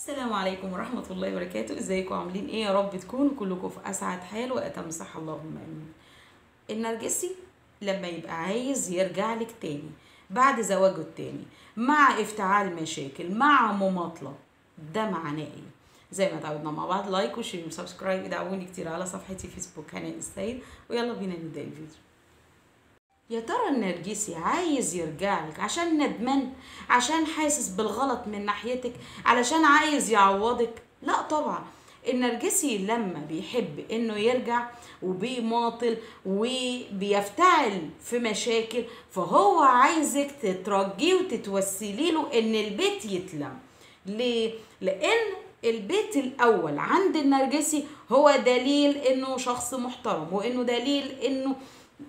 السلام عليكم ورحمة الله وبركاته. ازيكم عاملين ايه؟ يا رب تكونوا كلكم في اسعد حال واتم صحة، اللهم امين. النرجسي لما يبقى عايز يرجع لك تاني بعد زواجه التاني مع افتعال مشاكل مع مماطلة، ده معناه ايه؟ زي ما تعودنا مع بعض، لايك وشير وسبسكرايب، ادعموني كتير على صفحتي فيسبوك هناء السيد، ويلا بينا نبدأ الفيديو. يا ترى النرجسي عايز يرجع لك عشان ندمان، عشان حاسس بالغلط من ناحيتك، علشان عايز يعوضك؟ لا طبعا. النرجسي لما بيحب انه يرجع وبيماطل وبيفتعل في مشاكل، فهو عايزك تترجيه وتتوسلي له ان البيت يتلم. ليه؟ لان البيت الاول عند النرجسي هو دليل انه شخص محترم، وانه دليل انه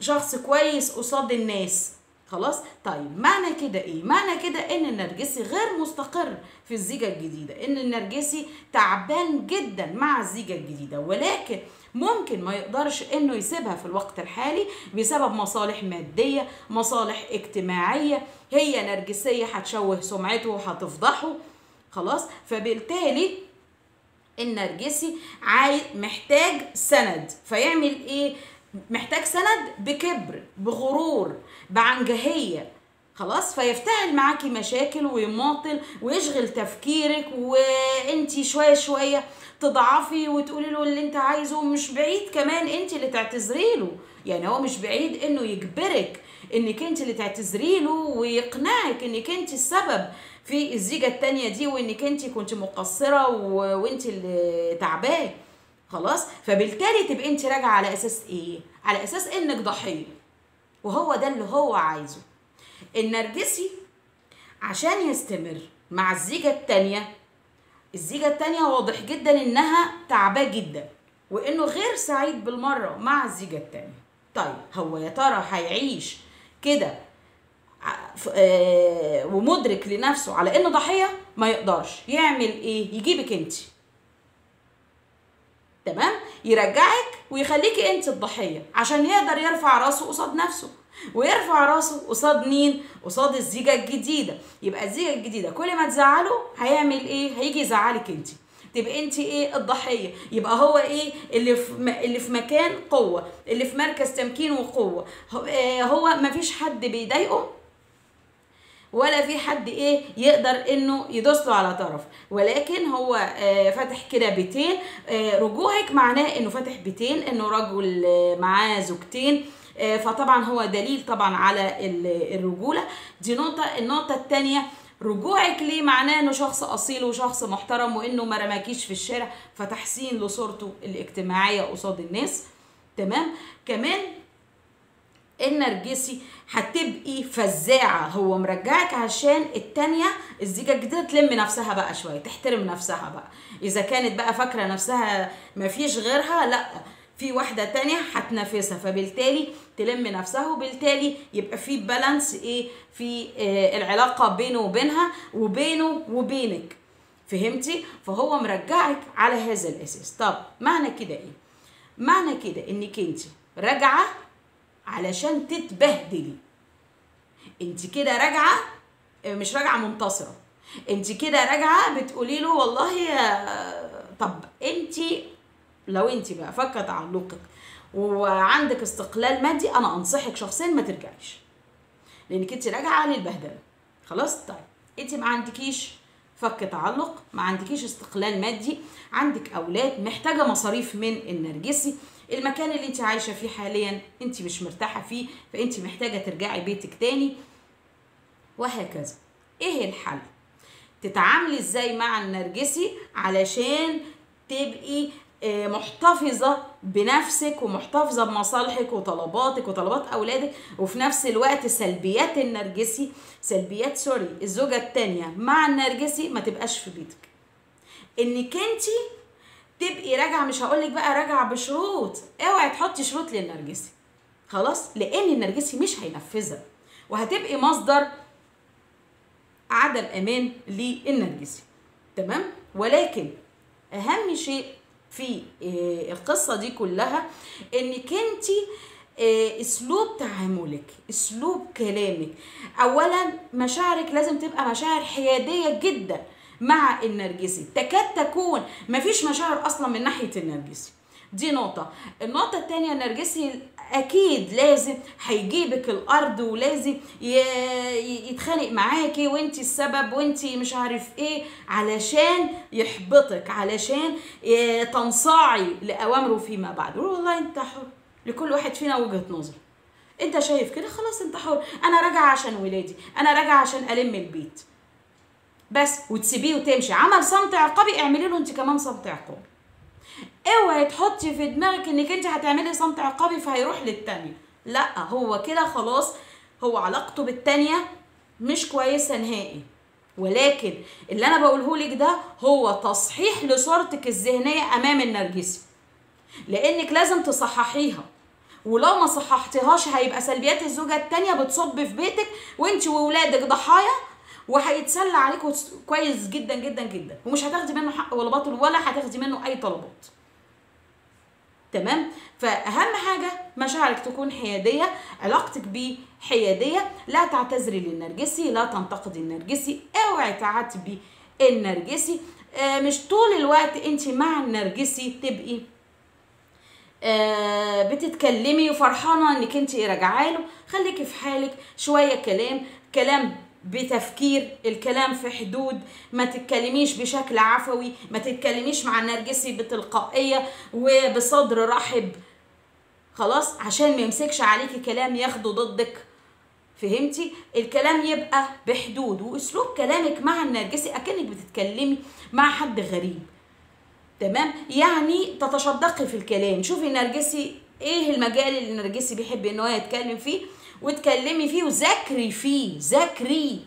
شخص كويس قصاد الناس. خلاص؟ طيب معنى كده ايه؟ معنى كده ان النرجسي غير مستقر في الزيجة الجديدة، ان النرجسي تعبان جدا مع الزيجة الجديدة، ولكن ممكن ما يقدرش انه يسيبها في الوقت الحالي بسبب مصالح مادية، مصالح اجتماعية. هي نرجسية هتشوه سمعته وهتفضحه. خلاص؟ فبالتالي النرجسي محتاج سند، فيعمل ايه؟ محتاج سند بكبر، بغرور، بعنجهية. خلاص؟ فيفتعل معاكي مشاكل ويماطل ويشغل تفكيرك، وانتي شوية شوية تضعفي وتقولي له اللي انت عايزه. مش بعيد كمان انتي اللي تعتذري له، يعني هو مش بعيد انه يجبرك انك انت اللي تعتذري له ويقنعك انك انت السبب في الزيجة التانية دي، وانك انت كنت مقصرة وانت اللي تعباه. خلاص؟ فبالتالي تبقى انت راجعه على اساس ايه؟ على اساس انك ضحيه، وهو ده اللي هو عايزه. النرجسي عشان يستمر مع الزيجه التانيه واضح جدا انها تعباه جدا، وانه غير سعيد بالمره مع الزيجه التانيه. طيب هو يا ترى هيعيش كده ومدرك لنفسه على انه ضحيه؟ ما يقدرش. يعمل ايه؟ يجيبك انت، تمام؟ يرجعك ويخليكي انت الضحيه عشان يقدر يرفع راسه قصاد نفسه، ويرفع راسه قصاد مين؟ قصاد الزيجه الجديده. يبقى الزيجه الجديده كل ما تزعله هيعمل ايه؟ هيجي يزعلك انت، تبقى انت ايه؟ الضحيه. يبقى هو ايه؟ اللي في مكان قوه، اللي في مركز تمكين وقوه. هو مفيش حد بيضايقه، ولا في حد ايه يقدر انه يدوس له على طرف، ولكن هو فاتح كده بيتين. رجوعك معناه انه فاتح بيتين، انه رجل معاه زوجتين. فطبعا هو دليل طبعا على الرجوله. دي نقطه. النقطه الثانيه، رجوعك ليه معناه انه شخص اصيل وشخص محترم، وانه ما رماكيش في الشارع، فتحسين لصورته الاجتماعيه قصاد الناس. تمام؟ كمان النرجسي هتبقي فزاعه، هو مرجعك عشان التانية الزيجه الجديده تلم نفسها بقى شويه، تحترم نفسها بقى. اذا كانت بقى فاكره نفسها مفيش غيرها، لا، في واحده تانية هتنافسها، فبالتالي تلم نفسها، وبالتالي يبقى في بالانس ايه في العلاقه بينه وبينها، وبينه وبينك. فهمتي؟ فهو مرجعك على هذا الاساس. طب معنى كده ايه؟ معنى كده انك انت راجعه علشان تتبهدلي. انت كده راجعه، مش راجعه منتصره. انت كده راجعه بتقولي له والله طب انت لو انت بقى فك تعلقك وعندك استقلال مادي، انا انصحك شخصيا ما ترجعيش، لانك انت راجعه للبهدله. خلاص؟ طيب انت ما عندكيش فك تعلق، ما عندكيش استقلال مادي، عندك اولاد، محتاجه مصاريف من النرجسي، المكان اللي انت عايشه فيه حاليا انت مش مرتاحه فيه، فانت محتاجه ترجعي بيتك تاني، وهكذا. ايه الحل؟ تتعاملي ازاي مع النرجسي علشان تبقي محتفظة بنفسك ومحتفظة بمصالحك وطلباتك وطلبات أولادك، وفي نفس الوقت سلبيات النرجسي، الزوجة التانية مع النرجسي ما تبقاش في بيتك. انك انتي تبقي راجعة، مش هقولك بقى راجعة بشروط، اوعي تحطي شروط للنرجسي. خلاص؟ لان النرجسي مش هينفذها، وهتبقي مصدر عدم امان للنرجسي. تمام؟ ولكن اهم شيء في القصه دي كلها انك انت اسلوب تعاملك، اسلوب كلامك. اولا مشاعرك لازم تبقى مشاعر حياديه جدا، مع النرجسي، تكاد تكون مفيش مشاعر اصلا من ناحيه النرجسي. دي نقطه. النقطه الثانيه، النرجسي اكيد لازم هيجيبك الارض، ولازم يتخانق معاكي وانتي السبب وانتي مش عارف ايه، علشان يحبطك، علشان تنصاعي لاوامره فيما بعد. والله انت حر، لكل واحد فينا وجهه نظر. انت شايف كده، خلاص انت حر. انا راجعه عشان ولادي، انا راجعه عشان الم البيت بس، وتسيبيه وتمشي. عمل صمت عقابي، اعملي له انت كمان صمت عقابي. اوعي تحطي في دماغك انك انت هتعملي صمت عقابي فهيروح للتانية. لا، هو كده خلاص، هو علاقته بالتانية مش كويسه نهائي. ولكن اللي انا بقوله لك ده هو تصحيح لصورتك الذهنيه امام النرجسي، لانك لازم تصححيها. ولو ما صححتيهاش هيبقى سلبيات الزوجه التانية بتصب في بيتك، وانت وولادك ضحايا، وهيتسلى عليكم كويس جدا جدا جدا، ومش هتاخدي منه حق ولا باطل، ولا هتاخدي منه اي طلبات. تمام؟ فاهم حاجه مشاعرك تكون حياديه، علاقتك بيه حياديه، لا تعتذري للنرجسي، لا تنتقدي النرجسي، اوعي تعاتبي النرجسي. مش طول الوقت انت مع النرجسي تبقي بتتكلمي وفرحانه انك انت راجعه له. خليكي في حالك شويه، كلام بتفكير، الكلام في حدود، ما تتكلميش بشكل عفوي، ما تتكلميش مع النرجسي بتلقائيه وبصدر رحب، خلاص، عشان ما يمسكش عليكي كلام ياخده ضدك. فهمتي؟ الكلام يبقى بحدود، واسلوب كلامك مع النرجسي اكنك بتتكلمي مع حد غريب. تمام؟ يعني تتشدقي في الكلام، شوفي النرجسي ايه المجال اللي النرجسي بيحب ان هو يتكلم فيه وتكلمي فيه، وذاكري فيه، ذاكري.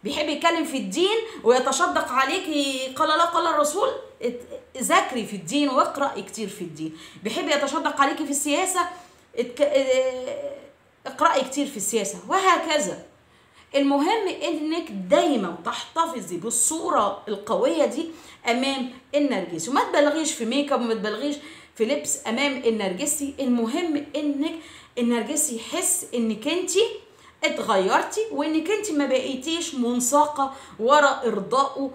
بيحب يتكلم في الدين ويتشدق عليكي، قال لا قال الرسول، ذاكري في الدين واقرأي كتير في الدين. بيحب يتشدق عليكي في السياسة، اقرأي كتير في السياسة، وهكذا. المهم انك دايما تحتفظي بالصورة القوية دي امام النرجسي، وما تبالغيش في ميك اب، وما تبالغيش في لبس امام النرجسي. المهم انك النرجسي يحس انك انتي اتغيرتي، وانك انتي ما بقيتيش منساقة ورا ارضائه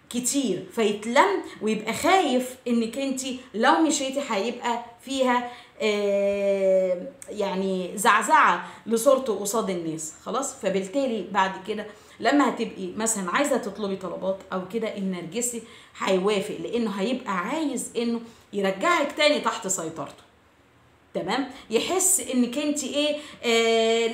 كتير، فيتلم ويبقى خايف انك انتي لو مشيتي هيبقى فيها يعني زعزعة لصورته قصاد الناس. خلاص، فبالتالي بعد كده لما هتبقي مثلا عايزة تطلبي طلبات او كده، النرجسي هيوافق، لانه هيبقى عايز انه يرجعك تاني تحت سيطرته. تمام؟ يحس انك انت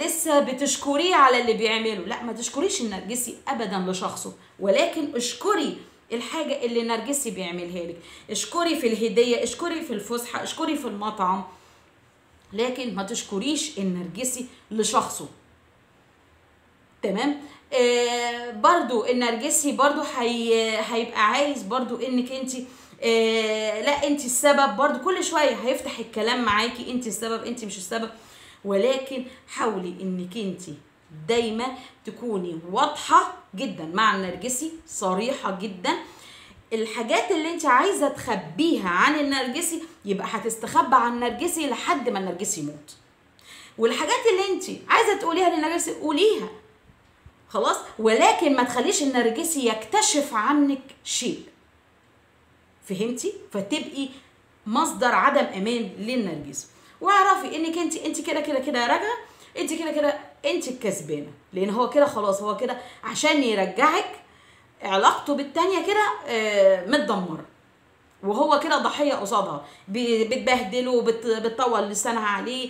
لسه بتشكريه على اللي بيعمله. لا، ما تشكريش النرجسي ابدا لشخصه، ولكن اشكري الحاجة اللي النرجسي بيعملها لك. اشكري في الهدية، اشكري في الفسحة، اشكري في المطعم، لكن ما تشكريش النرجسي لشخصه. تمام؟ برضو النرجسي برضو هيبقى عايز برضو انك انت لا انت السبب. برضو كل شوية هيفتح الكلام معاكي، انت السبب، انت مش السبب. ولكن حاولي انك انت دايما تكوني واضحة جدا مع النرجسي، صريحة جدا. الحاجات اللي انت عايزة تخبيها عن النرجسي يبقى هتستخبى عن النرجسي لحد ما النرجسي يموت، والحاجات اللي انت عايزة تقوليها للنرجسي قوليها، خلاص، ولكن ما تخليش النرجسي يكتشف عنك شيء. فهمتي؟ فتبقي مصدر عدم امان للنرجسي. واعرفي انك انت كده كده كده راجعه، انت كده كده انت الكسبانه، لان هو كده خلاص، هو كده عشان يرجعك علاقته بالتانيه كده متدمره، وهو كده ضحيه قصادها، بتبهدله، بتطول لسانها عليه،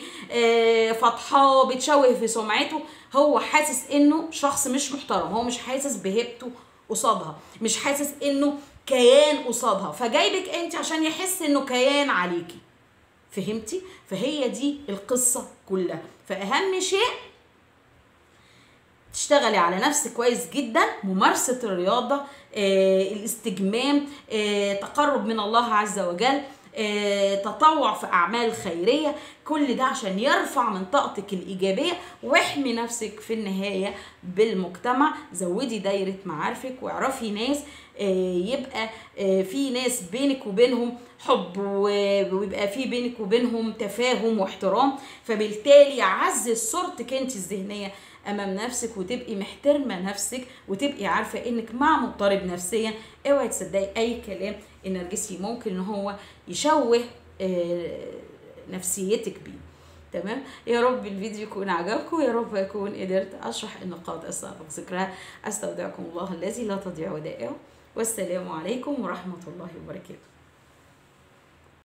فضحاه، بتشوه في سمعته. هو حاسس انه شخص مش محترم، هو مش حاسس بهيبته قصادها، مش حاسس انه كيان قصادها، فجايبك انت عشان يحس انه كيان عليكي. فهمتي؟ فهي دي القصه كلها. فاهم شيء تشتغلي على نفسك كويس جدا، ممارسه الرياضه، الاستجمام، تقرب من الله عز وجل، تطوع في اعمال خيريه، كل ده عشان يرفع من طاقتك الايجابيه، واحمي نفسك في النهايه بالمجتمع. زودي دايره معارفك، واعرفي ناس، يبقى في ناس بينك وبينهم حب، ويبقى في بينك وبينهم تفاهم واحترام، فبالتالي عزز صورتك انت الذهنيه امام نفسك وتبقي محترمه نفسك وتبقي عارفه انك مع مضطرب نفسيا. اوعي تصدقي اي كلام النرجسي ممكن ان هو يشوه نفسيتك بيه. تمام. يا رب الفيديو يكون عجبكم، يا رب اكون قدرت اشرح النقاط السابق ذكرها. استودعكم الله الذي لا تضيع ودائعه، والسلام عليكم ورحمه الله وبركاته.